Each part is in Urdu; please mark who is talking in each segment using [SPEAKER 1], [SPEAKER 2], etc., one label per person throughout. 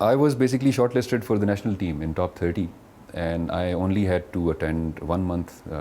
[SPEAKER 1] I was basically shortlisted for the national team in top 30 and I only had to attend 1 month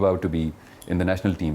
[SPEAKER 1] about to be in the national team।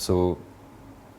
[SPEAKER 1] so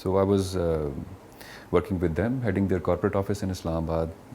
[SPEAKER 1] So I was working with them, heading their corporate office in Islamabad।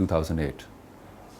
[SPEAKER 1] 2008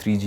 [SPEAKER 1] 3G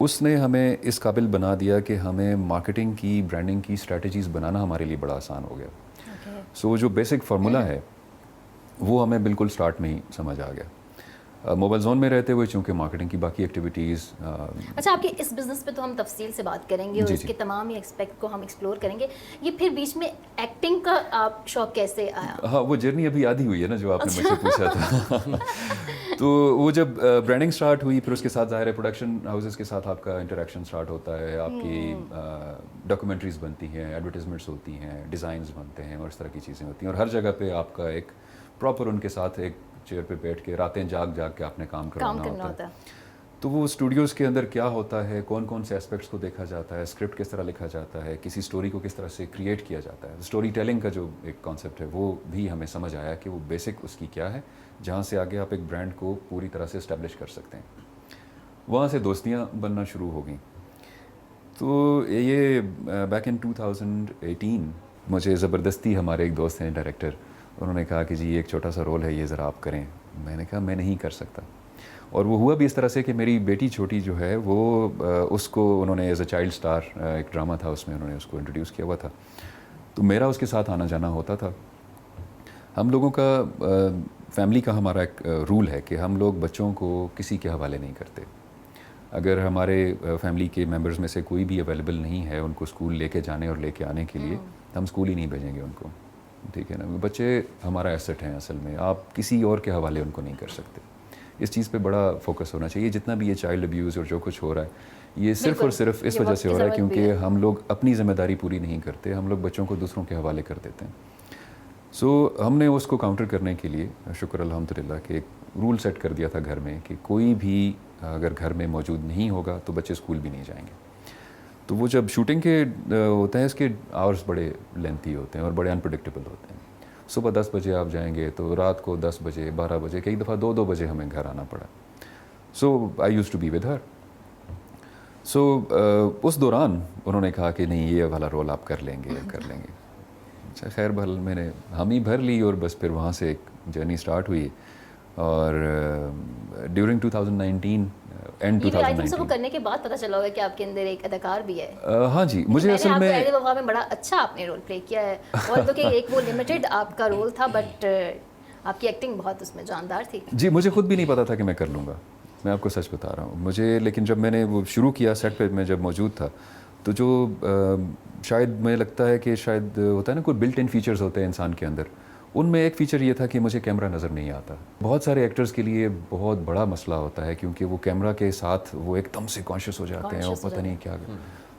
[SPEAKER 1] اس نے ہمیں اس قابل بنا دیا کہ ہمیں مارکیٹنگ کی برانڈنگ کی اسٹریٹجیز بنانا ہمارے لیے بڑا آسان ہو گیا. سو جو بیسک فارمولا ہے وہ ہمیں بالکل سٹارٹ میں ہی سمجھ آ گیا. موبائل زون میں رہتے ہوئے چونکہ مارکیٹنگ کی باقی ایکٹیویٹیز.
[SPEAKER 2] اچھا آپ کے اس بزنس پہ تو ہم تفصیل سے بات کریں گے اور اس کے تمام ہی ایکسپیکٹ کو ہم ایکسپلور کریں گے. یہ پھر بیچ میں ایکٹنگ کا آپ شوق کیسے آیا؟
[SPEAKER 1] ہاں وہ جرنی ابھی آدھی ہوئی ہے نا جو آپ نے مجھ سے پوچھا تھا. تو وہ جب برانڈنگ سٹارٹ ہوئی پھر اس کے ساتھ ظاہر ہے پروڈکشن ہاؤسز کے ساتھ آپ کا انٹریکشن سٹارٹ ہوتا ہے. آپ کی ڈاکومنٹریز بنتی ہیں, ایڈورٹیزمنٹس ہوتی ہیں, ڈیزائنز بنتے ہیں اور اس طرح کی چیزیں ہوتی ہیں. اور ہر جگہ پہ آپ کا ایک پراپر ان کے ساتھ ایک چیئر پہ بیٹھ کے راتیں جاگ کے آپ نے کام کرنا ہوتا ہے. تو وہ اسٹوڈیوز کے اندر کیا ہوتا ہے, کون کون سے اسپیکٹس کو دیکھا جاتا ہے, اسکرپٹ کس طرح لکھا جاتا ہے, کسی اسٹوری کو کس طرح سے کریٹ کیا جاتا ہے. اسٹوری ٹیلنگ کا جو ایک کانسیپٹ ہے وہ بھی ہمیں سمجھ آیا کہ وہ بیسک اس کی کیا ہے, جہاں سے آگے آپ ایک برانڈ کو پوری طرح سے اسٹیبلش کر سکتے ہیں. وہاں سے دوستیاں بننا شروع ہو گئیں. تو یہ بیک ان 2018 مجھے زبردستی ہمارے ایک دوست ہیں ڈائریکٹر, انہوں نے کہا کہ جی ایک چھوٹا سا رول ہے یہ ذرا آپ کریں. میں نے کہا میں نہیں کر سکتا. اور وہ ہوا بھی اس طرح سے کہ میری بیٹی چھوٹی جو ہے وہ اس کو انہوں نے ایز اے چائلڈ سٹار ایک ڈرامہ تھا اس میں انہوں نے اس کو انٹروڈیوس کیا ہوا تھا. تو میرا اس کے ساتھ آنا جانا ہوتا تھا. ہم لوگوں کا فیملی کا ہمارا ایک رول ہے کہ ہم لوگ بچوں کو کسی کے حوالے نہیں کرتے. اگر ہمارے فیملی کے ممبرز میں سے کوئی بھی اویلیبل نہیں ہے ان کو اسکول لے کے جانے اور لے کے آنے کے لیے, ہم اسکول ہی نہیں بھیجیں گے ان کو. ٹھیک ہے نا, بچے ہمارا ایسٹ ہیں اصل میں, آپ کسی اور کے حوالے ان کو نہیں کر سکتے. اس چیز پہ بڑا فوکس ہونا چاہیے. جتنا بھی یہ چائلڈ ابیوز اور جو کچھ ہو رہا ہے یہ صرف اور صرف اس وجہ سے ہو رہا ہے کیونکہ ہم لوگ اپنی ذمہ داری پوری نہیں کرتے, ہم لوگ بچوں کو دوسروں کے حوالے کر دیتے ہیں. سو ہم نے اس کو کاؤنٹر کرنے کے لیے شکر الحمدللہ کہ ایک رول سیٹ کر دیا تھا گھر میں کہ کوئی بھی اگر گھر میں موجود نہیں ہوگا تو بچے اسکول بھی نہیں جائیں گے. تو وہ جب شوٹنگ کے ہوتے ہیں اس کے آورس بڑے لینتھی ہوتے ہیں اور بڑے انپریڈکٹیبل ہوتے ہیں. صبح 10 بجے آپ جائیں گے تو رات کو 10 بجے 12 بجے کئی دفعہ 2 بجے ہمیں گھر آنا پڑا. So I used to be with her. So اس دوران انہوں نے کہا کہ نہیں یہ والا رول آپ کر لیں گے. اچھا خیر بھل میں نے ہم ہی بھر لی اور بس پھر وہاں سے ایک جرنی سٹارٹ ہوئی. اور ڈیورنگ 2019 اینڈ 2019
[SPEAKER 2] کو کرنے کے بعد پتہ چلا ہوگا کہ آپ کے اندر ایک اداکار بھی ہے.
[SPEAKER 1] ہاں جی مجھے اصل میں
[SPEAKER 2] اہل وفا میں بڑا اچھا آپ نے رول پلے کیا ہے. اور تو کہ ایک وہ لمیٹڈ آپ کا رول تھا بٹ آپ کی ایکٹنگ بہت اس میں جاندار تھی.
[SPEAKER 1] جی مجھے خود بھی نہیں پتا تھا کہ میں کر لوں گا, میں آپ کو سچ بتا رہا ہوں. مجھے لیکن جب میں نے وہ شروع کیا سیٹ پہ میں جب موجود تھا تو جو شاید مجھے لگتا ہے کہ شاید ہوتا ہے نا کوئی بلٹ ان فیچرز ہوتے ہیں انسان کے اندر, ان میں ایک فیچر یہ تھا کہ مجھے کیمرہ نظر نہیں آتا. بہت سارے ایکٹرز کے لیے بہت بڑا مسئلہ ہوتا ہے کیونکہ وہ کیمرہ کے ساتھ وہ ایک دم سے کانشیس ہو جاتے ہیں اور پتہ نہیں کیا.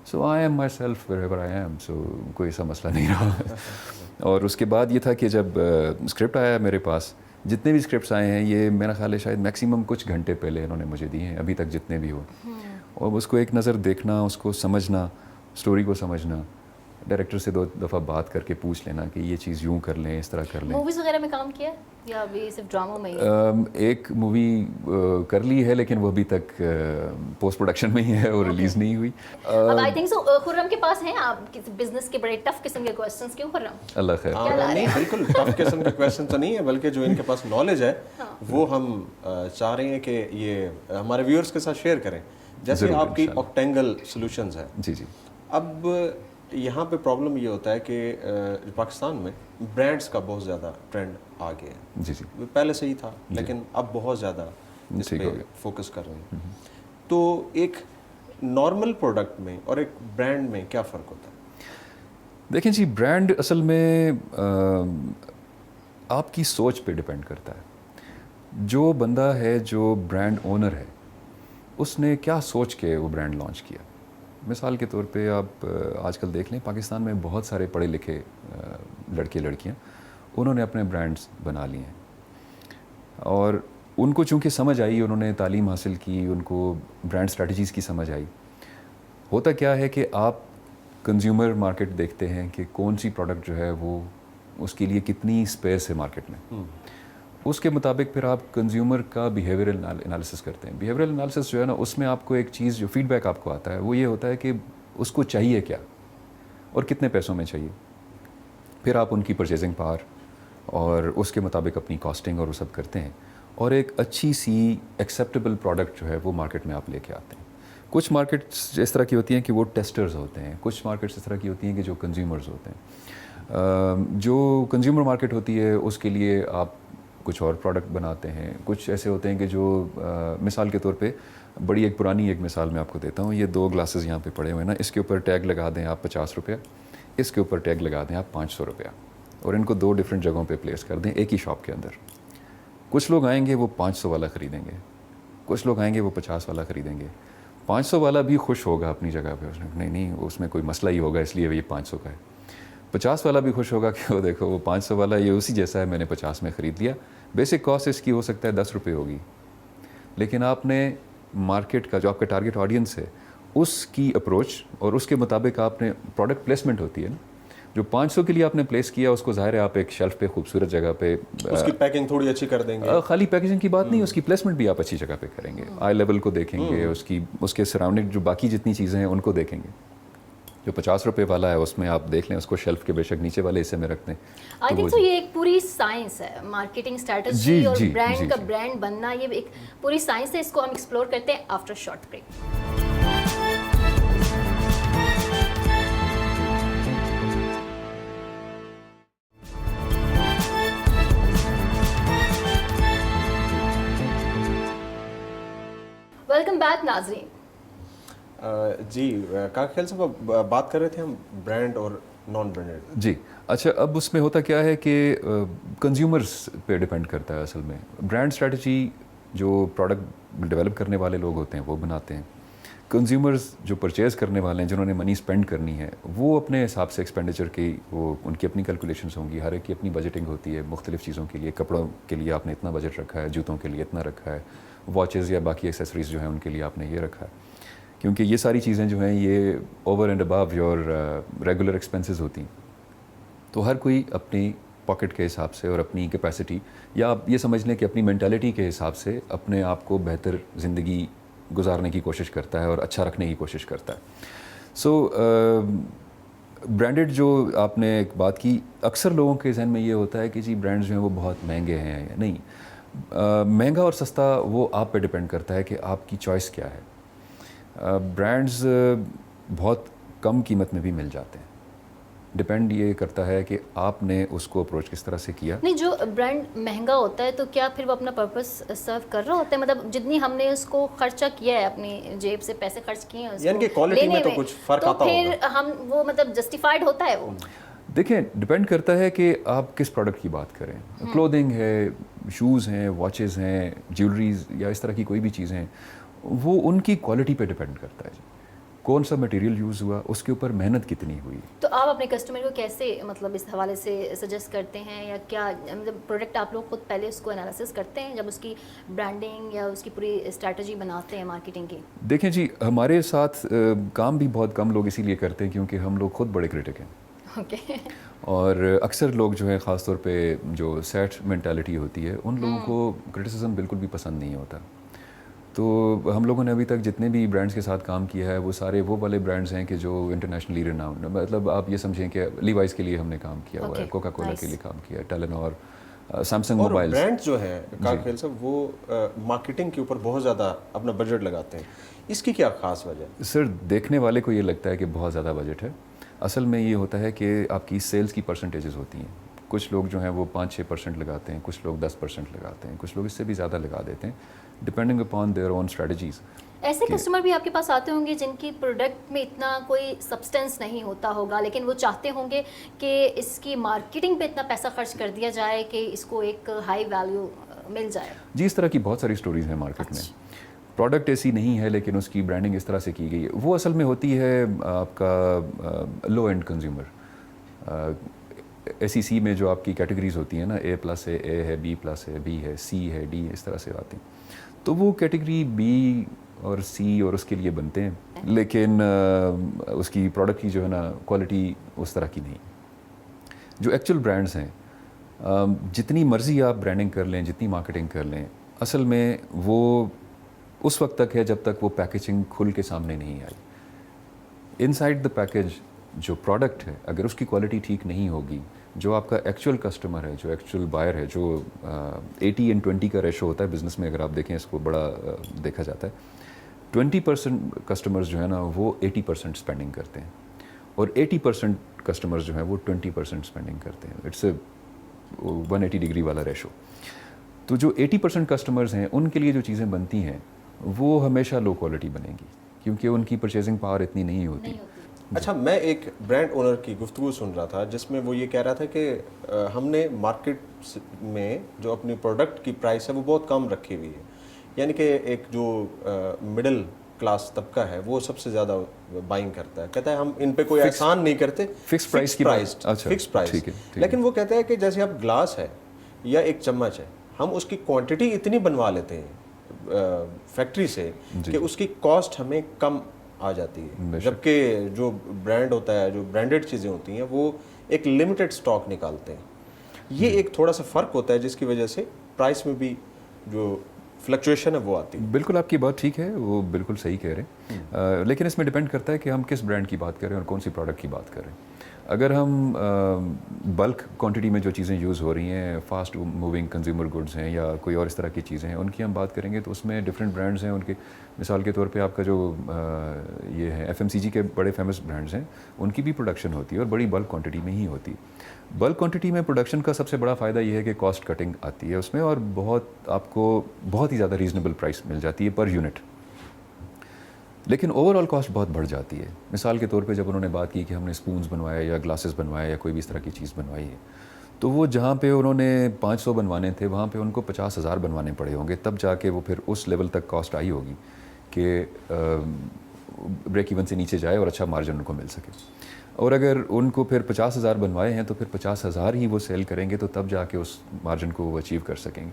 [SPEAKER 1] So I am myself wherever I am. So کوئی ایسا مسئلہ نہیں رہا. اور اس کے بعد یہ تھا کہ جب اسکرپٹ آیا میرے پاس, جتنے بھی اسکرپٹس آئے ہیں یہ میرا خیال ہے شاید میکسیمم کچھ گھنٹے پہلے انہوں نے مجھے دیے ہیں ابھی تک جتنے بھی ہو. اور اس کو ایک نظر دیکھنا, اس کو سمجھنا, اسٹوری کو سمجھنا, ڈائریکٹر سے 2 دفعہ بات کر کے پوچھ لینا کہ یہ چیز یوں کر لیں اس طرح کر لیں.
[SPEAKER 2] موویز وغیرہ میں کام کیا یا ابھی صرف ڈراموں میں ہی؟
[SPEAKER 1] ایک مووی کر لی ہے لیکن وہ ابھی تک پوسٹ پروڈکشن میں ہی ہے اور ریلیز نہیں ہوئی.
[SPEAKER 2] اب آئی تھنک سو خرم کے پاس ہیں آپ بزنس کے بڑے ٹف قسم کے کوسچنز. کیوں خرم؟
[SPEAKER 1] اللہ خیر.
[SPEAKER 3] نہیں بالکل ٹف قسم کے کویشچن تو نہیں ہے بلکہ جو ان کے پاس نالج ہے وہ ہم چاہ رہے ہیں کہ یہ ہمارے ویورز کے ساتھ شیئر کریں. جیسے آپ کی آکٹینگل سولوشنز ہے.
[SPEAKER 1] جی جی.
[SPEAKER 3] اب یہاں پہ پرابلم یہ ہوتا ہے کہ پاکستان میں برانڈس کا بہت زیادہ ٹرینڈ آ گیا ہے.
[SPEAKER 1] جی جی.
[SPEAKER 3] پہلے سے ہی تھا لیکن اب بہت زیادہ اس پہ فوکس کر رہے ہیں. تو ایک نارمل پروڈکٹ میں اور ایک برانڈ میں کیا فرق ہوتا ہے؟
[SPEAKER 1] دیکھیں جی برانڈ اصل میں آپ کی سوچ پہ ڈپینڈ کرتا ہے. جو بندہ ہے جو برانڈ اونر ہے اس نے کیا سوچ کے وہ برانڈ لانچ کیا. مثال کے طور پہ آپ آج کل دیکھ لیں پاکستان میں بہت سارے پڑھے لکھے لڑکے لڑکیاں انہوں نے اپنے برانڈز بنا لیے ہیں اور ان کو چونکہ سمجھ آئی, انہوں نے تعلیم حاصل کی, ان کو برانڈ اسٹریٹجیز کی سمجھ آئی. ہوتا کیا ہے کہ آپ کنزیومر مارکیٹ دیکھتے ہیں کہ کون سی پروڈکٹ جو ہے وہ اس کے لیے کتنی اسپیس ہے مارکیٹ میں, اس کے مطابق پھر آپ کنزیومر کا بیہیویئرل انالیسس کرتے ہیں. بیہیویئرل انالیسس جو ہے نا اس میں آپ کو ایک چیز جو فیڈ بیک آپ کو آتا ہے وہ یہ ہوتا ہے کہ اس کو چاہیے کیا اور کتنے پیسوں میں چاہیے. پھر آپ ان کی پرچیزنگ پاور اور اس کے مطابق اپنی کاسٹنگ اور وہ سب کرتے ہیں اور ایک اچھی سی ایکسیپٹیبل پروڈکٹ جو ہے وہ مارکیٹ میں آپ لے کے آتے ہیں. کچھ مارکیٹس اس طرح کی ہوتی ہیں کہ وہ ٹیسٹرز ہوتے ہیں, کچھ مارکیٹس اس طرح کی ہوتی ہیں کہ جو کنزیومرز ہوتے ہیں. جو کنزیومر مارکیٹ ہوتی ہے اس کے لیے آپ کچھ اور پروڈکٹ بناتے ہیں. کچھ ایسے ہوتے ہیں کہ جو مثال کے طور پہ بڑی ایک پرانی ایک مثال میں آپ کو دیتا ہوں. یہ 2 گلاسز یہاں پہ پڑے ہوئے ہیں نا, اس کے اوپر ٹیگ لگا دیں آپ 50 روپیہ, اس کے اوپر ٹیگ لگا دیں آپ 500 روپیہ, اور ان کو 2 ڈفرینٹ جگہوں پہ پلیس کر دیں ایک ہی شاپ کے اندر. کچھ لوگ آئیں گے وہ 500 والا خریدیں گے, کچھ لوگ آئیں گے وہ 50 والا خریدیں گے. 500 والا بھی خوش ہوگا اپنی جگہ پہ, نہیں اس میں کوئی مسئلہ ہی ہوگا اس لیے یہ 500 کا ہے. 50 والا بھی خوش ہوگا کہ وہ دیکھو وہ 500 والا یہ اسی جیسا ہے, میں نے 50 میں خرید لیا. بیسک کاسٹ اس کی ہو سکتا ہے 10 روپے ہوگی, لیکن آپ نے مارکیٹ کا جو آپ کا ٹارگیٹ آڈینس ہے اس کی اپروچ اور اس کے مطابق آپ نے پروڈکٹ پلیسمنٹ ہوتی ہے نا. جو 500 کے لیے آپ نے پلیس کیا اس کو ظاہر ہے آپ ایک شیلف پہ خوبصورت جگہ پہ
[SPEAKER 3] اس کی پیکنگ تھوڑی اچھی کر دیں گے.
[SPEAKER 1] خالی پیکیجنگ کی بات نہیں, اس کی پلیسمنٹ بھی آپ اچھی جگہ پہ کریں گے. آئی لیول کو دیکھیں گے, اس کے سراؤنڈنگ جو باقی جتنی چیزیں ہیں ان کو دیکھیں گے. جو 50 روپے والا ہے اس میں آپ دیکھ لیں اس کو شیلف کے بے شک نیچے والے حصے میں رکھ دیں.
[SPEAKER 2] آئی تھنک سو یہ ایک پوری سائنس ہے, مارکیٹنگ اسٹریٹجی اور برانڈ کا برانڈ بننا, یہ ایک پوری سائنس ہے. اس کو ہم ایکسپلور کرتے ہیں after short break. Welcome back ناظرین.
[SPEAKER 3] جی کاکا کھیل صاحب, بات کر رہے تھے ہم برانڈ اور نان برانڈڈ.
[SPEAKER 1] جی اچھا, اب اس میں ہوتا کیا ہے کہ کنزیومرز پہ ڈپینڈ کرتا ہے اصل میں. برانڈ اسٹریٹجی جو پروڈکٹ ڈیولپ کرنے والے لوگ ہوتے ہیں وہ بناتے ہیں. کنزیومرز جو پرچیز کرنے والے ہیں جنہوں نے منی اسپینڈ کرنی ہے وہ اپنے حساب سے ایکسپینڈیچر کی وہ ان کی اپنی کیلکولیشنس ہوں گی. ہر ایک کی اپنی بجٹنگ ہوتی ہے مختلف چیزوں کے لیے. کپڑوں کے لیے آپ نے اتنا بجٹ رکھا ہے, جوتوں کے لیے اتنا رکھا ہے, واچز یا باقی ایکسیسریز جو ہیں ان کے لیے آپ نے یہ رکھا ہے, کیونکہ یہ ساری چیزیں جو ہیں یہ over and above your regular expenses ہوتی ہیں. تو ہر کوئی اپنی پاکٹ کے حساب سے اور اپنی کیپیسٹی یا آپ یہ سمجھ لیں کہ اپنی مینٹیلٹی کے حساب سے اپنے آپ کو بہتر زندگی گزارنے کی کوشش کرتا ہے اور اچھا رکھنے کی کوشش کرتا ہے. سو برانڈڈ جو آپ نے ایک بات کی, اکثر لوگوں کے ذہن میں یہ ہوتا ہے کہ جی برانڈز جو ہیں وہ بہت مہنگے ہیں یا نہیں. مہنگا اور سستا وہ آپ پہ ڈپینڈ کرتا ہے کہ آپ کی چوائس کیا ہے. برانڈز بہت کم قیمت میں بھی مل جاتے ہیں. ڈپینڈ یہ کرتا ہے کہ آپ نے اس کو اپروچ کس طرح سے کیا.
[SPEAKER 2] نہیں, جو برانڈ مہنگا ہوتا ہے تو کیا پھر وہ اپنا پرپس سرو کر رہا ہوتا ہے؟ مطلب جتنی ہم نے اس کو خرچہ کیا ہے, اپنی جیب سے پیسے خرچ کیے ہیں
[SPEAKER 3] یعنی کہ کوالٹی میں تو کچھ فرق آتا ہوگا,
[SPEAKER 2] تو پھر ہم وہ مطلب جسٹیفائڈ ہوتا ہے وہ.
[SPEAKER 1] دیکھیں ڈپینڈ کرتا ہے کہ آپ کس پروڈکٹ کی بات کریں. کلودنگ ہے, شوز ہیں, واچز ہیں, جیولریز یا اس طرح کی کوئی بھی چیزیں ہیں, وہ ان کی کوالٹی پہ ڈپینڈ کرتا ہے. کون سا مٹیریل یوز ہوا, اس کے اوپر محنت کتنی ہوئی.
[SPEAKER 2] تو آپ اپنے کسٹمر کو کیسے مطلب اس حوالے سے سجیسٹ کرتے ہیں, یا کیا مطلب پروڈکٹ آپ لوگ خود پہلے اس کو انالیسس کرتے ہیں جب اس کی برانڈنگ یا اس کی پوری اسٹریٹجی بناتے ہیں مارکیٹنگ کی؟
[SPEAKER 1] دیکھیں جی, ہمارے ساتھ کام بھی بہت کم لوگ اسی لیے کرتے ہیں کیونکہ ہم لوگ خود بڑے کرٹک ہیں.
[SPEAKER 2] اوکے.
[SPEAKER 1] اور اکثر لوگ جو ہیں خاص طور پہ جو سیٹ مینٹیلٹی ہوتی ہے ان لوگوں کو کرٹیسزم بالکل بھی پسند نہیں ہوتا. تو ہم لوگوں نے ابھی تک جتنے بھی برانڈس کے ساتھ کام کیا ہے وہ سارے وہ والے برانڈس ہیں کہ جو انٹرنیشنلی ریناؤنڈ. مطلب آپ یہ سمجھیں کہ لیوائز کے لیے ہم نے کام کیا ہوا ہے, کوکا کولا کے لیے کام کیا ہے, ٹیلینور, سیمسنگ موبائل.
[SPEAKER 3] برانڈ جو ہے کاکا کھیل صاحب وہ مارکیٹنگ کے اوپر بہت زیادہ اپنا بجٹ لگاتے ہیں. اس کی کیا خاص وجہ ہے؟
[SPEAKER 1] سر دیکھنے والے کو یہ لگتا ہے کہ بہت زیادہ بجٹ ہے. اصل میں یہ ہوتا ہے کہ آپ کی سیلز کی پرسنٹیجز ہوتی ہیں. کچھ لوگ جو ہیں وہ 5-6% لگاتے ہیں, کچھ لوگ 10% لگاتے ہیں, کچھ لوگ اس سے بھی زیادہ لگا دیتے ہیں depending upon their own strategies.
[SPEAKER 2] ایسے کسٹمر بھی آپ کے پاس آتے ہوں گے جن کی پروڈکٹ میں اتنا کوئی سبسٹینس نہیں ہوتا ہوگا, لیکن وہ چاہتے ہوں گے کہ اس کی مارکیٹنگ پہ اتنا پیسہ خرچ کر دیا جائے کہ اس کو ایک ہائی ویلیو مل جائے.
[SPEAKER 1] جی اس طرح کی بہت ساری سٹوریز ہیں مارکیٹ میں. پروڈکٹ ایسی نہیں ہے لیکن اس کی برانڈنگ اس طرح سے کی گئی ہے. وہ اصل میں ہوتی ہے آپ کا لو اینڈ کنزیومر. SEC میں جو آپ کی کیٹیگریز ہوتی ہیں نا, A+ ہے, A ہے, B+ ہے, B ہے, C ہے, D اس طرح سے آتی ہیں. تو وہ کیٹیگری B اور C اور اس کے لیے بنتے ہیں, لیکن اس کی پروڈکٹ کی جو ہے نا کوالٹی اس طرح کی نہیں. جو ایکچوئل برانڈز ہیں جتنی مرضی آپ برانڈنگ کر لیں, جتنی مارکیٹنگ کر لیں, اصل میں وہ اس وقت تک ہے جب تک وہ پیکیجنگ کھل کے سامنے نہیں آئی. ان سائڈ دا پیکیج جو پروڈکٹ ہے اگر اس کی کوالٹی ٹھیک نہیں ہوگی, جو آپ کا ایکچوئل کسٹمر ہے, جو ایکچوئل بائر ہے, جو 80:20 کا ریشو ہوتا ہے بزنس میں, اگر آپ دیکھیں اس کو بڑا دیکھا جاتا ہے, 20% کسٹمرز جو ہے نا وہ 80% اسپینڈنگ کرتے ہیں اور 80% کسٹمرز جو ہیں وہ 20% اسپینڈنگ کرتے ہیں. اٹس اے 180 ڈگری والا ریشو. تو جو 80% کسٹمرز ہیں ان کے لیے جو چیزیں بنتی ہیں وہ ہمیشہ لو کوالٹی بنے گی کیونکہ ان کی پرچیزنگ پاور اتنی نہیں ہوتی.
[SPEAKER 3] اچھا، میں ایک برانڈ اونر کی گفتگو سن رہا تھا جس میں وہ یہ کہہ رہا تھا کہ ہم نے مارکیٹ میں جو اپنی پروڈکٹ کی پرائس ہے وہ بہت کم رکھی ہوئی ہے، یعنی کہ ایک جو مڈل کلاس طبقہ ہے وہ سب سے زیادہ بائنگ کرتا ہے. کہتا ہے ہم ان پہ کوئی احسان نہیں کرتے،
[SPEAKER 1] فکس پرائس کی
[SPEAKER 3] فکس پرائس. لیکن وہ کہتا ہے کہ جیسے اب گلاس ہے یا ایک چمچ ہے، ہم اس کی کوانٹٹی اتنی بنوا لیتے ہیں فیکٹری سے کہ اس کی کاسٹ ہمیں کم آ جاتی ہے، جبکہ جو برانڈ ہوتا ہے، جو برانڈڈ چیزیں ہوتی ہیں وہ ایک لمیٹڈ سٹاک نکالتے ہیں. یہ ایک تھوڑا سا فرق ہوتا ہے جس کی وجہ سے پرائس میں بھی جو فلکچویشن ہے وہ آتی ہے.
[SPEAKER 1] بالکل آپ کی بات ٹھیک ہے، وہ بالکل صحیح کہہ رہے ہیں، لیکن اس میں ڈپینڈ کرتا ہے کہ ہم کس برانڈ کی بات کریں اور کون سی پروڈکٹ کی بات کریں. اگر ہم بلک کوانٹٹی میں جو چیزیں یوز ہو رہی ہیں، فاسٹ موونگ کنزیومر گڈز ہیں یا کوئی اور اس طرح کی چیزیں ہیں، ان کی ہم بات کریں گے تو اس میں ڈفرینٹ برانڈز ہیں. ان کے مثال کے طور پہ آپ کا جو یہ ہے FMCG کے بڑے فیمس برانڈز ہیں، ان کی بھی پروڈکشن ہوتی ہے اور بڑی بلک کوانٹٹی میں ہی ہوتی. بلک کوانٹٹی میں پروڈکشن کا سب سے بڑا فائدہ یہ ہے کہ کاسٹ کٹنگ آتی ہے اس میں اور آپ کو بہت ہی زیادہ ریزنیبل پرائس مل جاتی ہے پر یونٹ. لیکن اوور آل کاسٹ بہت بڑھ جاتی ہے. مثال کے طور پہ جب انہوں نے بات کی کہ ہم نے اسپونز بنوایا یا گلاسز بنوایا یا کوئی بھی اس طرح کی چیز بنوائی ہے، تو وہ جہاں پہ انہوں نے 500 بنوانے تھے وہاں پہ ان کو 50,000 بنوانے پڑے ہوں گے، تب جا کے وہ پھر اس لیول تک کاسٹ آئی ہوگی کہ بریک ایون سے نیچے جائے اور اچھا مارجن ان کو مل سکے. اور اگر ان کو پھر 50,000 بنوائے ہیں تو پھر 50,000 ہی وہ سیل کریں گے تو تب جا کے اس مارجن کو وہ اچیو کر سکیں گے.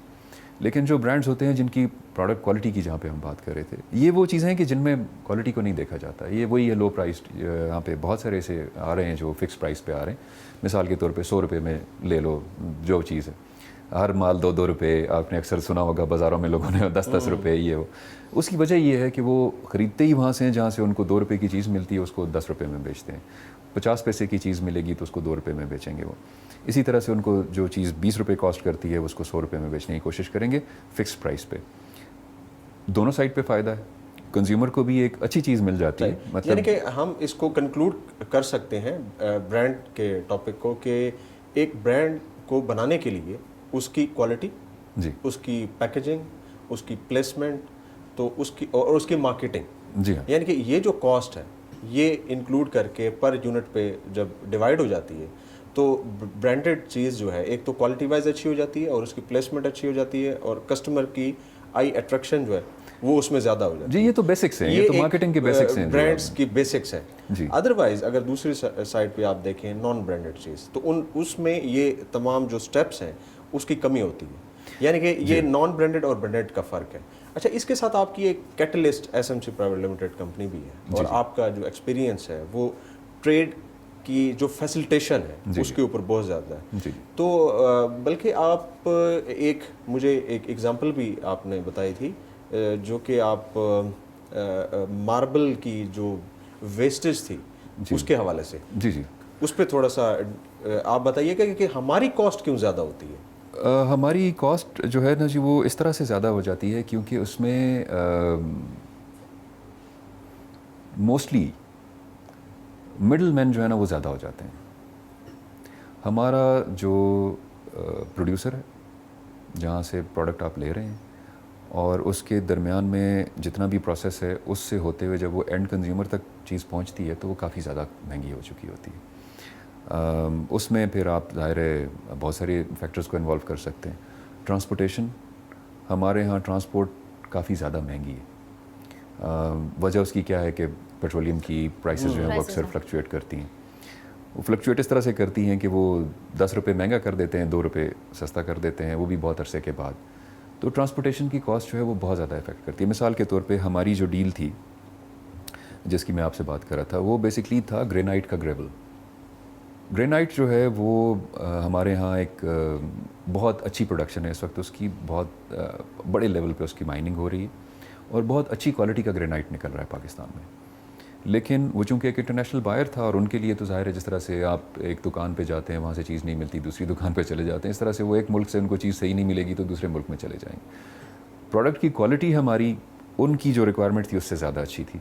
[SPEAKER 1] لیکن جو برانڈز ہوتے ہیں جن کی پروڈکٹ کوالٹی کی جہاں پہ ہم بات کر رہے تھے، یہ وہ چیزیں ہیں کہ جن میں کوالٹی کو نہیں دیکھا جاتا. یہ وہی ہے لو پرائس. یہاں پہ بہت سارے ایسے آ رہے ہیں جو فکس پرائس پہ آ رہے ہیں. مثال کے طور پہ 100 روپے میں لے لو جو چیز ہے، ہر مال 2 روپے. آپ نے اکثر سنا ہوگا بازاروں میں لوگوں نے 10 روپے یہ وہ. اس کی وجہ یہ ہے کہ وہ خریدتے ہی وہاں سے ہیں جہاں سے ان کو 2 روپے کی چیز ملتی ہے، اس کو 10 روپے میں بیچتے ہیں. 50 پیسے کی چیز ملے گی تو اس کو 2 روپے میں بیچیں گے وہ. اسی طرح سے ان کو جو چیز 20 روپے کاسٹ کرتی ہے اس کو 100 روپے میں بیچنے کی کوشش کریں گے فکس پرائس پہ. دونوں سائڈ پہ فائدہ ہے. کنزیومر کو بھی ایک اچھی چیز مل جاتی ہے.
[SPEAKER 3] مطلب یعنی کہ ہم اس کو کنکلوڈ کر سکتے ہیں برانڈ کے ٹاپک کو کہ ایک برانڈ کو بنانے کے لیے اس کی کوالٹی،
[SPEAKER 1] جی،
[SPEAKER 3] اس کی پیکیجنگ، اس کی پلیسمنٹ، تو اس کی اور اس کی مارکیٹنگ،
[SPEAKER 1] جی ہاں،
[SPEAKER 3] یعنی کہ یہ جو کاسٹ ہے یہ انکلوڈ کر کے پر یونٹ پہ جب ڈیوائڈ ہو جاتی ہے تو برانڈڈ چیز جو ہے ایک تو کوالٹی وائز اچھی ہو جاتی ہے اور اس کی پلیسمنٹ اچھی ہو جاتی ہے اور کسٹمر کی آئی اٹریکشن جو ہے وہ اس میں زیادہ ہو جاتی ہے.
[SPEAKER 1] جی یہ تو بیسکس ہیں، یہ تو مارکیٹنگ کے بیسکس ہیں،
[SPEAKER 3] برانڈس کی بیسکس ہے.
[SPEAKER 1] جی
[SPEAKER 3] ادروائز اگر دوسری سائڈ پہ آپ دیکھیں نان برانڈڈ چیز، تو اس میں یہ تمام جو سٹیپس ہیں اس کی کمی ہوتی ہے. یعنی کہ یہ نان برانڈڈ اور برانڈڈ کا فرق ہے. اچھا، اس کے ساتھ آپ کی ایک catalyst SMC private limited company بھی ہے اور آپ کا جو ایکسپیرینس ہے وہ ٹریڈ کی جو فیسلٹیشن ہے اس کے اوپر بہت زیادہ ہے. تو بلکہ آپ مجھے ایک ایگزامپل بھی آپ نے بتائی تھی جو کہ آپ ماربل کی جو ویسٹیج تھی اس کے حوالے سے،
[SPEAKER 1] جی جی
[SPEAKER 3] اس پہ تھوڑا سا آپ بتائیے گا کہ ہماری کاسٹ کیوں زیادہ ہوتی ہے.
[SPEAKER 1] ہماری کاسٹ جو ہے نا جی وہ اس طرح سے زیادہ ہو جاتی ہے کیونکہ اس میں موسٹلی مڈل مین جو ہے نا وہ زیادہ ہو جاتے ہیں. ہمارا جو پروڈیوسر ہے جہاں سے پروڈکٹ آپ لے رہے ہیں اور اس کے درمیان میں جتنا بھی پروسیس ہے اس سے ہوتے ہوئے جب وہ اینڈ کنزیومر تک چیز پہنچتی ہے تو وہ کافی زیادہ مہنگی ہو چکی ہوتی ہے. اس میں پھر آپ ظاہر بہت سارے فیکٹرز کو انوالو کر سکتے ہیں. ٹرانسپورٹیشن، ہمارے ہاں ٹرانسپورٹ کافی زیادہ مہنگی ہے. وجہ اس کی کیا ہے کہ پیٹرولیم کی پرائسز جو ہیں وہ اکثر فلکچویٹ کرتی ہیں. وہ فلکچویٹ اس طرح سے کرتی ہیں کہ وہ 10 روپے مہنگا کر دیتے ہیں، 2 روپے سستا کر دیتے ہیں، وہ بھی بہت عرصے کے بعد. تو ٹرانسپورٹیشن کی کاسٹ جو ہے وہ بہت زیادہ افیکٹ کرتی ہے. مثال کے طور پہ ہماری جو ڈیل تھی جس کی میں آپ سے بات کر رہا تھا وہ بیسکلی تھا گرینائٹ کا گریول. گرینائٹ جو ہے وہ ہمارے ہاں ایک بہت اچھی پروڈکشن ہے اس وقت. اس کی بہت بڑے لیول پہ اس کی مائننگ ہو رہی ہے اور بہت اچھی کوالٹی کا گرینائٹ نکل رہا ہے پاکستان میں. لیکن وہ چونکہ ایک انٹرنیشنل بائر تھا اور ان کے لیے تو ظاہر ہے جس طرح سے آپ ایک دکان پہ جاتے ہیں وہاں سے چیز نہیں ملتی دوسری دکان پہ چلے جاتے ہیں، اس طرح سے وہ ایک ملک سے ان کو چیز صحیح نہیں ملے گی تو دوسرے ملک میں چلے جائیں گے. پروڈکٹ کی کوالٹی ہماری ان کی جو ریکوائرمنٹ تھی اس سے زیادہ اچھی تھی،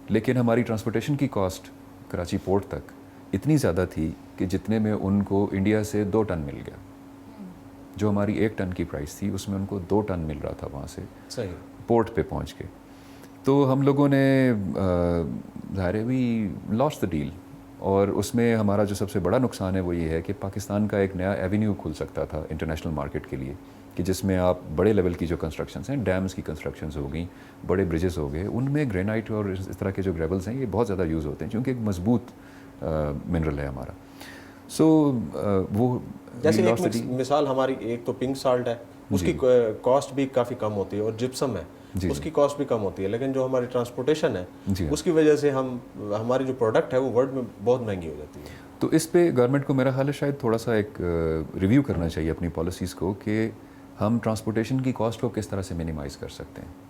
[SPEAKER 1] لیکن ہماری ٹرانسپورٹیشن کی کاسٹ کراچی پورٹ تک اتنی زیادہ تھی کہ جتنے میں ان کو انڈیا سے 2 ٹن مل گیا. جو ہماری 1 ٹن کی پرائس تھی اس میں ان کو 2 ٹن مل رہا تھا وہاں سے
[SPEAKER 3] صحیح
[SPEAKER 1] پورٹ پہ پہنچ کے. تو ہم لوگوں نے ظاہر ہے وی لاس دا ڈیل، اور اس میں ہمارا جو سب سے بڑا نقصان ہے وہ یہ ہے کہ پاکستان کا ایک نیا ایونیو کھل سکتا تھا انٹرنیشنل مارکیٹ کے لیے، کہ جس میں آپ بڑے لیول کی جو کنسٹرکشنز ہیں، ڈیمز کی کنسٹرکشنز ہو گئیں، بڑے برجز ہو گئے، ان میں گرینائٹ اور اس طرح کے جو گریولز ہیں یہ بہت زیادہ یوز ہوتے ہیں کیونکہ ایک مضبوط منرل ہے ہمارا. سو وہ
[SPEAKER 3] جیسے ایک مثال ہماری ایک تو پنک سالٹ ہے، اس کی کاسٹ بھی کافی کم ہوتی ہے، اور جپسم ہے اس کی کاسٹ بھی کم ہوتی ہے، لیکن جو ہماری ٹرانسپورٹیشن ہے اس کی وجہ سے ہماری جو پروڈکٹ ہے وہ ورلڈ میں بہت مہنگی ہو جاتی ہے.
[SPEAKER 1] تو اس پہ گورنمنٹ کو میرا خیال ہے شاید تھوڑا سا ایک ریویو کرنا چاہیے اپنی پالیسیز کو کہ ہم ٹرانسپورٹیشن کی کاسٹ کو کس طرح سے منیمائز کر سکتے ہیں.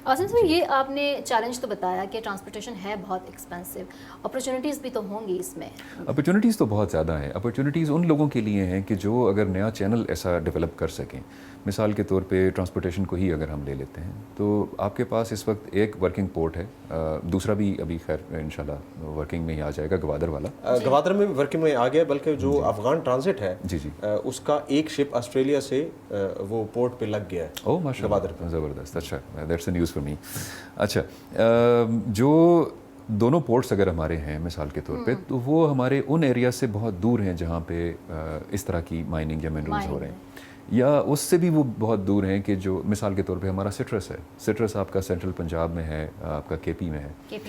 [SPEAKER 2] عاصم صاحب، یہ آپ نے چیلنج تو بتایا کہ ٹرانسپورٹیشن ہے بہت ایکسپینسو، اپرچونیٹیز بھی تو ہوں گی اس میں.
[SPEAKER 1] اپرچونیٹیز تو بہت زیادہ ہیں. اپرچونیٹیز ان لوگوں کے لیے ہیں کہ جو اگر نیا چینل ایسا ڈیولپ کر سکیں. مثال کے طور پہ ٹرانسپورٹیشن کو ہی اگر ہم لے لیتے ہیں تو آپ کے پاس اس وقت ایک ورکنگ پورٹ ہے، دوسرا بھی ابھی خیر انشاءاللہ ورکنگ میں ہی آ جائے گا، گوادر والا.
[SPEAKER 3] گوادر میں بھی ورکنگ میں آ گیا، بلکہ جو افغان ٹرانزٹ ہے
[SPEAKER 1] جی جی
[SPEAKER 3] اس کا ایک شپ آسٹریلیا سے وہ پورٹ پہ لگ گیا ہے.
[SPEAKER 1] اوہ ماشاء اللہ،
[SPEAKER 3] گوادر پہ.
[SPEAKER 1] زبردست. اچھا، that's a news for me. اچھا، جو دونوں پورٹس اگر ہمارے ہیں مثال کے طور پہ، تو وہ ہمارے ان ایریا سے بہت دور ہیں جہاں پہ اس طرح کی مائننگ یا منرلز ہو رہے ہیں، یا اس سے بھی وہ بہت دور ہیں کہ جو مثال کے طور پہ ہمارا سٹرس ہے. سٹرس آپ کا سینٹرل پنجاب میں ہے، آپ کا کے پی میں ہے.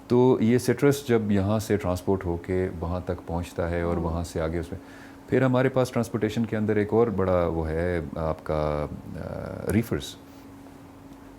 [SPEAKER 1] تو یہ سٹرس جب یہاں سے ٹرانسپورٹ ہو کے وہاں تک پہنچتا ہے اور وہاں سے آگے اس میں پھر ہمارے پاس ٹرانسپورٹیشن کے اندر ایک اور بڑا وہ ہے آپ کا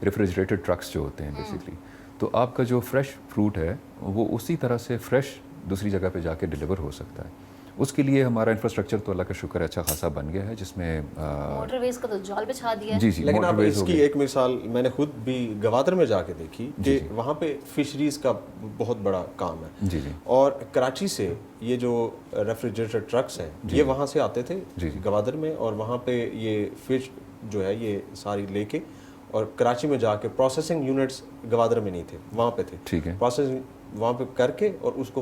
[SPEAKER 1] ریفریجریٹڈ ٹرکس جو ہوتے ہیں بیسکلی. تو آپ کا جو فریش فروٹ ہے وہ اسی طرح سے فریش دوسری جگہ پہ جا کے ڈیلیور ہو سکتا ہے. اس کے لیے ہمارا انفراسٹرکچر تو اللہ کا شکر ہے اچھا خاصا بن گیا ہے، جس میں
[SPEAKER 2] موٹر ویز کا تو جال بچھا دیا ہے.
[SPEAKER 1] جی جی.
[SPEAKER 3] لیکن اب اس کی ایک مثال میں نے خود بھی گوادر میں جا کے دیکھی کہ وہاں پہ فشریز کا بہت بڑا کام ہے.
[SPEAKER 1] جی جی.
[SPEAKER 3] اور کراچی سے یہ جو ریفریجریٹڈ ٹرکس ہیں یہ وہاں سے آتے تھے گوادر میں، اور وہاں پہ یہ فش جو ہے یہ ساری لے کے اور کراچی میں جا کے پروسیسنگ یونٹس گوادر میں نہیں تھے، وہاں پہ تھے.
[SPEAKER 1] ٹھیک ہے.
[SPEAKER 3] پروسیسنگ وہاں پہ کر کے اور اس کو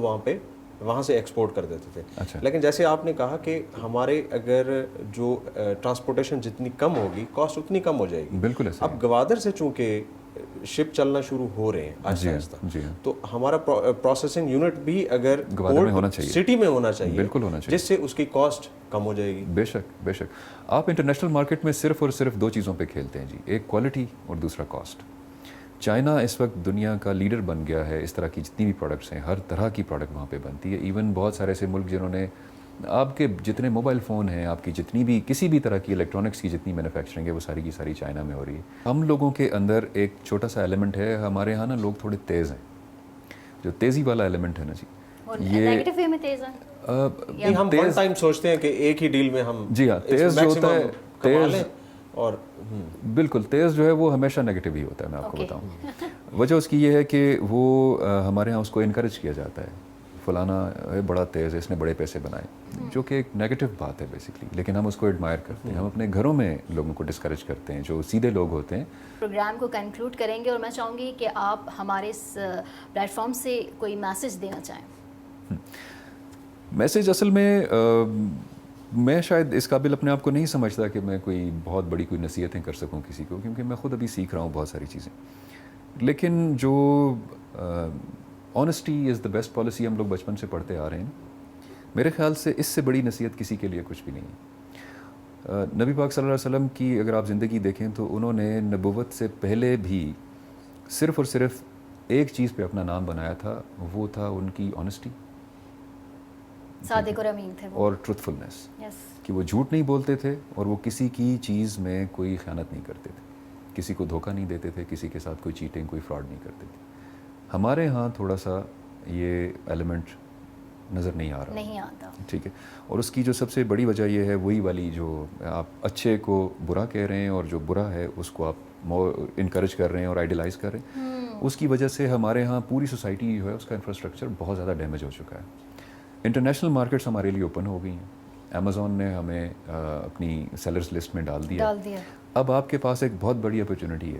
[SPEAKER 3] وہاں سے ایکسپورٹ کر دیتے تھے.
[SPEAKER 1] اچھا.
[SPEAKER 3] لیکن جیسے آپ نے کہا کہ ہمارے اگر جو ٹرانسپورٹیشن جتنی کم ہوگی کاسٹ اتنی کم ہو جائے گی.
[SPEAKER 1] بالکل ایسا.
[SPEAKER 3] اب گوادر سے چونکہ شپ چلنا شروع ہو رہے ہیں آہستہ آہستہ، تو ہمارا پروسیسنگ یونٹ بھی اگر
[SPEAKER 1] گوادر میں ہونا چاہیے،
[SPEAKER 3] سٹی میں ہونا چاہیے،
[SPEAKER 1] بالکل ہونا چاہیے،
[SPEAKER 3] جس سے اس کی کاسٹ کم ہو جائے گی.
[SPEAKER 1] بے شک بے شک. آپ انٹرنیشنل مارکیٹ میں صرف اور صرف 2 چیزوں پہ کھیلتے ہیں جی، ایک کوالٹی اور دوسرا کاسٹ. چائنا اس وقت دنیا کا لیڈر بن گیا ہے. اس طرح کی جتنی بھی پروڈکٹس ہیں، ہر طرح کی پروڈکٹ وہاں پہ بنتی ہے. ایون بہت سارے ایسے ملک جنہوں نے آپ کے جتنے موبائل فون ہیں، آپ کی جتنی بھی کسی بھی طرح کی الیکٹرانکس کی جتنی مینوفیکچرنگ ہے وہ ساری کی ساری چائنا میں ہو رہی ہے. ہم لوگوں کے اندر ایک چھوٹا سا ایلیمنٹ ہے، ہمارے یہاں نا لوگ تھوڑے تیز ہیں. جو تیزی والا ایلیمنٹ ہے نا جی،
[SPEAKER 2] یہ نیگیٹو وے میں تیز ہیں.
[SPEAKER 3] ہم ون ٹائم سوچتے ہیں کہ ایک ہی ڈیل میں ہم
[SPEAKER 1] جی ہاں تیز جو ہوتا ہے تیز،
[SPEAKER 3] اور
[SPEAKER 1] بالکل تیز جو ہے وہ ہمیشہ نیگیٹو ہی ہوتا ہے. میں آپ کو بتاؤں وجہ اس کی یہ ہے کہ وہ ہمارے ہاں اس کو انکریج کیا جاتا ہے، فلانا بڑا تیز ہے، اس نے بڑے پیسے بنائے، جو کہ ایک نیگیٹو بات ہے بیسکلی. لیکن ہم اس کو ایڈمائر کرتے ہیں. ہم اپنے گھروں میں لوگوں کو ڈسکریج کرتے ہیں جو سیدھے لوگ ہوتے ہیں.
[SPEAKER 2] پروگرام کو کنکلوڈ کریں گے اور میں چاہوں گی کہ آپ ہمارے اس پلیٹ فارم سے کوئی میسج دینا چاہیں.
[SPEAKER 1] میسج اصل میں شاید اس قابل اپنے آپ کو نہیں سمجھتا کہ میں کوئی بہت بڑی کوئی نصیحتیں کر سکوں کسی کو، کیونکہ میں خود ابھی سیکھ رہا ہوں بہت ساری چیزیں. لیکن جو honesty is the best policy ہم لوگ بچپن سے پڑھتے آ رہے ہیں، میرے خیال سے اس سے بڑی نصیحت کسی کے لیے کچھ بھی نہیں ہے. نبی پاک صلی اللہ علیہ وسلم کی اگر آپ زندگی دیکھیں تو انہوں نے نبوت سے پہلے بھی صرف اور صرف ایک چیز پہ اپنا نام بنایا تھا، وہ تھا ان کی آنیسٹی،
[SPEAKER 2] صادق اور امین تھے وہ،
[SPEAKER 1] اور ٹروتھفلنس، کہ وہ جھوٹ نہیں بولتے تھے اور وہ کسی کی چیز میں کوئی خیانت نہیں کرتے تھے، کسی کو دھوکہ نہیں دیتے تھے، کسی کے ساتھ کوئی چیٹنگ کوئی فراڈ نہیں کرتے تھے. ہمارے ہاں تھوڑا سا یہ ایلیمنٹ نظر نہیں آ رہا،
[SPEAKER 2] نہیں آتا.
[SPEAKER 1] ٹھیک ہے. اور اس کی جو سب سے بڑی وجہ یہ ہے وہی والی جو آپ اچھے کو برا کہہ رہے ہیں اور جو برا ہے اس کو آپ انکریج کر رہے ہیں اور آئیڈیلائز کر رہے ہیں. اس کی وجہ سے ہمارے ہاں پوری سوسائٹی جو ہے اس کا انفراسٹرکچر بہت زیادہ ڈیمیج ہو چکا ہے. انٹرنیشنل مارکیٹس ہمارے لیے اوپن ہو گئی ہیں. امیزون نے ہمیں اپنی سیلرز لسٹ میں ڈال دیا. اب آپ کے پاس ایک بہت بڑی اپرچونٹی ہے